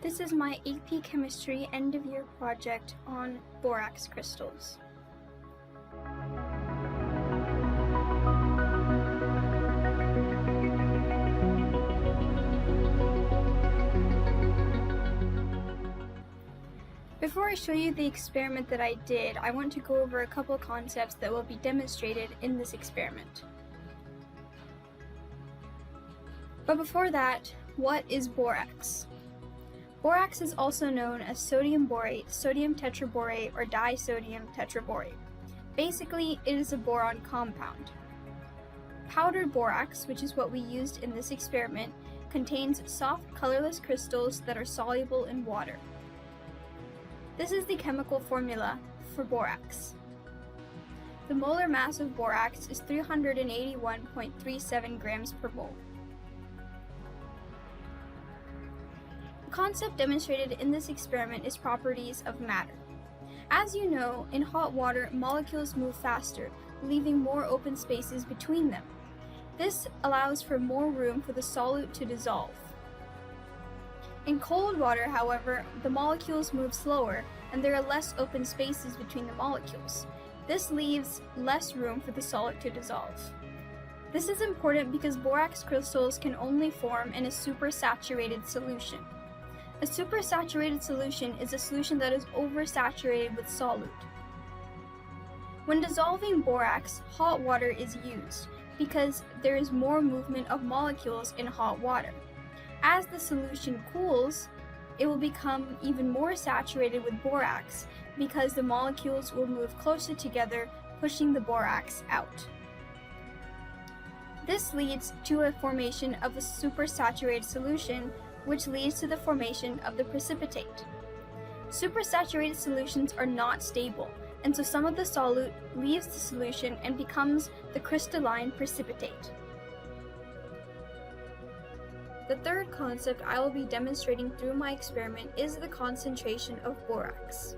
This is my AP Chemistry end-of-year project on borax crystals. Before I show you the experiment that I did, I want to go over a couple concepts that will be demonstrated in this experiment. But before that, what is borax? Borax is also known as sodium borate, sodium tetraborate, or disodium tetraborate. Basically, it is a boron compound. Powdered borax, which is what we used in this experiment, contains soft, colorless crystals that are soluble in water. This is the chemical formula for borax. The molar mass of borax is 381.37 grams per mole. The concept demonstrated in this experiment is properties of matter. As you know, in hot water, molecules move faster, leaving more open spaces between them. This allows for more room for the solute to dissolve. In cold water, however, the molecules move slower and there are less open spaces between the molecules. This leaves less room for the solute to dissolve. This is important because borax crystals can only form in a supersaturated solution. A supersaturated solution is a solution that is oversaturated with solute. When dissolving borax, hot water is used because there is more movement of molecules in hot water. As the solution cools, it will become even more saturated with borax because the molecules will move closer together, pushing the borax out. This leads to a formation of a supersaturated solution, which leads to the formation of the precipitate. Supersaturated solutions are not stable, and so some of the solute leaves the solution and becomes the crystalline precipitate. The third concept I will be demonstrating through my experiment is the concentration of borax.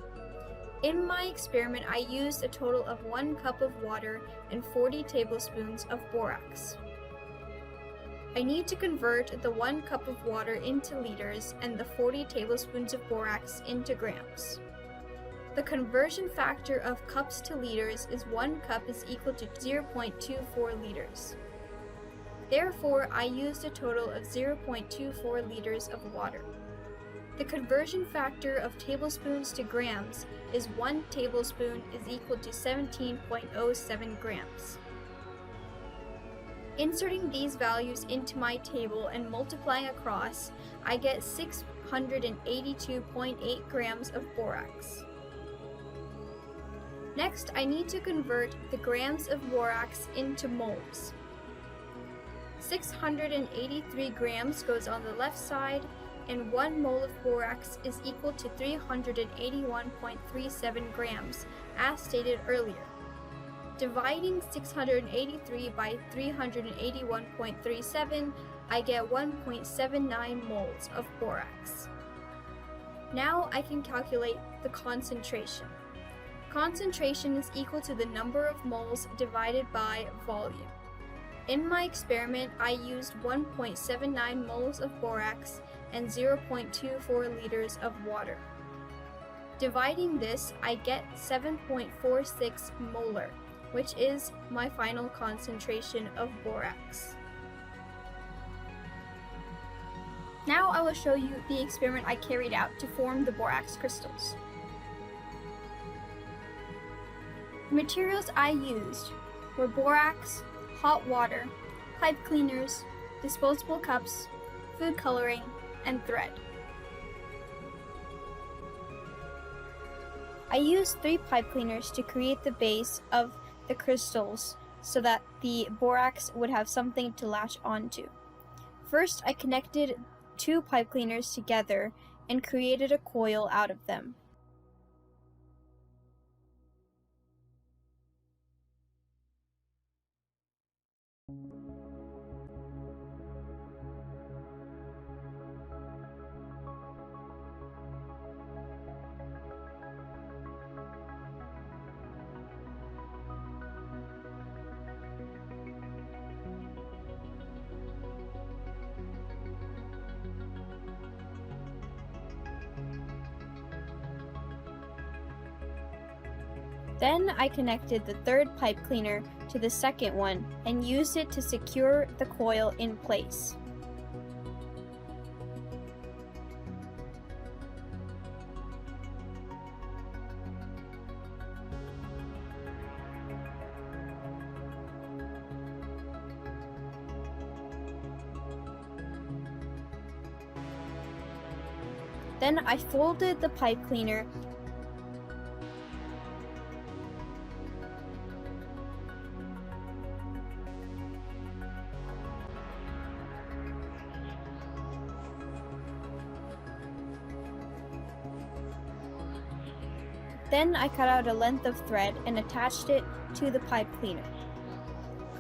In my experiment, I used a total of 1 cup of water and 40 tablespoons of borax. I need to convert the 1 cup of water into liters and the 40 tablespoons of borax into grams. The conversion factor of cups to liters is 1 cup is equal to 0.24 liters. Therefore, I used a total of 0.24 liters of water. The conversion factor of tablespoons to grams is 1 tablespoon is equal to 17.07 grams. Inserting these values into my table and multiplying across, I get 682.8 grams of borax. Next, I need to convert the grams of borax into moles. 683 grams goes on the left side, and 1 mole of borax is equal to 381.37 grams, as stated earlier. Dividing 683 by 381.37, I get 1.79 moles of borax. Now I can calculate the concentration. Concentration is equal to the number of moles divided by volume. In my experiment, I used 1.79 moles of borax and 0.24 liters of water. Dividing this, I get 7.46 molar, which is my final concentration of borax. Now I will show you the experiment I carried out to form the borax crystals. The materials I used were borax, hot water, pipe cleaners, disposable cups, food coloring, and thread. I used 3 pipe cleaners to create the base of the crystals so that the borax would have something to latch onto. First, I connected 2 pipe cleaners together and created a coil out of them. Then I connected the third pipe cleaner to the second one and used it to secure the coil in place. Then I folded the pipe cleaner Then I cut out a length of thread and attached it to the pipe cleaner,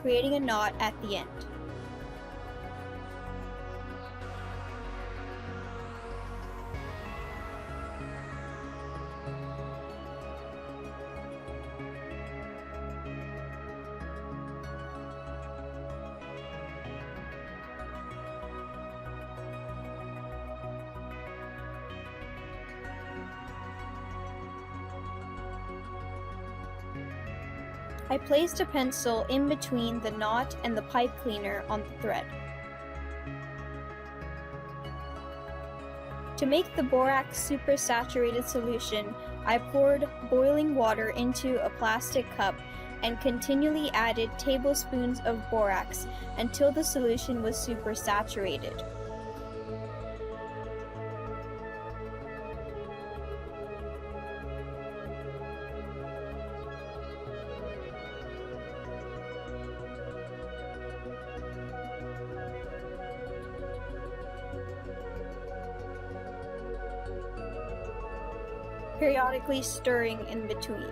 creating a knot at the end. I placed a pencil in between the knot and the pipe cleaner on the thread. To make the borax supersaturated solution, I poured boiling water into a plastic cup and continually added tablespoons of borax until the solution was supersaturated. Periodically stirring in between.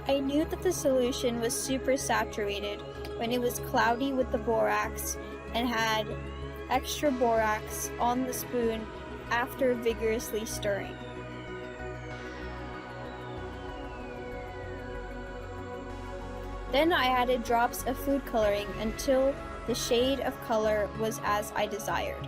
I knew that the solution was supersaturated when it was cloudy with the borax and had extra borax on the spoon after vigorously stirring. Then I added drops of food coloring until the shade of color was as I desired.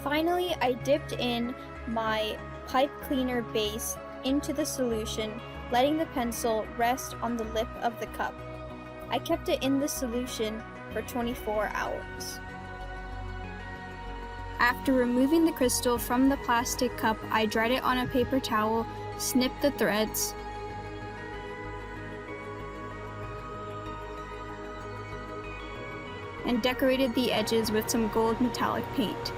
Finally, I dipped in my pipe cleaner base into the solution, letting the pencil rest on the lip of the cup. I kept it in the solution for 24 hours. After removing the crystal from the plastic cup, I dried it on a paper towel, snipped the threads, and decorated the edges with some gold metallic paint.